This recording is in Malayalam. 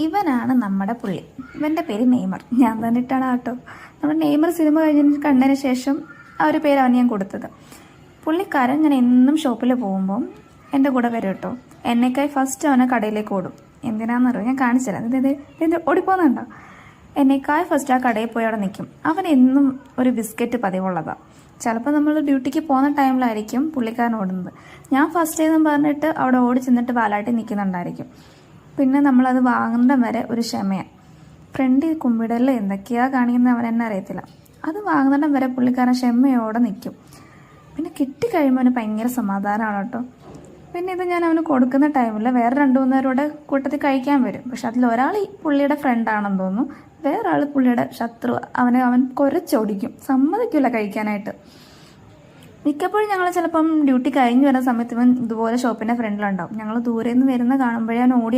ഇവനാണ് നമ്മുടെ പുള്ളി. ഇവൻ്റെ പേര് നെയ്മർ. ഞാൻ തന്നെ ഇട്ടാണ് ആട്ടോ. നമ്മുടെ നെയ്മർ സിനിമ കണ്ടതിന് ശേഷം ആ ഒരു പേര് അവന് ഞാൻ കൊടുത്തത്. പുള്ളിക്കാരൻ ഞാൻ എന്നും ഷോപ്പിൽ പോകുമ്പം എൻ്റെ കൂടെ വരും കേട്ടോ. എന്നേക്കായി ഫസ്റ്റ് അവനെ കടയിലേക്ക് ഓടും. എന്തിനാണെന്നറിയോ, ഞാൻ കാണിച്ചുതരാം. ഇത് ഓടിപ്പോകുന്നുണ്ടോ? എന്നേക്കായി ഫസ്റ്റ് ആ കടയിൽ പോയി അവിടെ നിൽക്കും. അവൻ എന്നും ഒരു ബിസ്ക്കറ്റ് പതിവുള്ളതാണ്. ചിലപ്പോൾ നമ്മൾ ഡ്യൂട്ടിക്ക് പോകുന്ന ടൈമിലായിരിക്കും പുള്ളിക്കാരൻ ഓടുന്നത്. ഞാൻ ഫസ്റ്റ് എന്ന് പറഞ്ഞിട്ട് അവിടെ ഓടി ചെന്നിട്ട് വാലാട്ടി നിൽക്കുന്നുണ്ടായിരിക്കും. പിന്നെ നമ്മളത് വാങ്ങുന്ന വരെ ഒരു ക്ഷമയാണ്. ഫ്രണ്ടിൽ കുമ്പിടലിൽ എന്തൊക്കെയാണ് കാണിക്കുന്നത് അവൻ എന്നെ അറിയത്തില്ല. അത് വാങ്ങുന്നിടം വരെ പുള്ളിക്കാരൻ ക്ഷമയോടെ നിൽക്കും. പിന്നെ കിട്ടിക്കഴിയുമ്പോൾ അവന് ഭയങ്കര സമാധാനമാണ് കേട്ടോ. പിന്നെ ഇത് ഞാൻ അവന് കൊടുക്കുന്ന ടൈമിൽ വേറെ 2-3 പേരോടെ കൂട്ടത്തിൽ കഴിക്കാൻ വരും. പക്ഷെ അതിലൊരാൾ ഈ പുള്ളിയുടെ ഫ്രണ്ടാണെന്ന് തോന്നുന്നു, വേറെ ആൾ പുള്ളിയുടെ ശത്രു. അവൻ കുരച്ചോടിക്കും, സമ്മതിക്കില്ല കഴിക്കാനായിട്ട്. മിക്കപ്പോഴും ഞങ്ങൾ ചിലപ്പം ഡ്യൂട്ടി കഴിഞ്ഞ് വരുന്ന സമയത്ത് ഇവൻ ഇതുപോലെ ഷോപ്പിൻ്റെ ഫ്രണ്ടിലുണ്ടാവും. ഞങ്ങൾ ദൂരെ നിന്ന് വരുന്ന കാണുമ്പോഴേ അവൻ ഓടി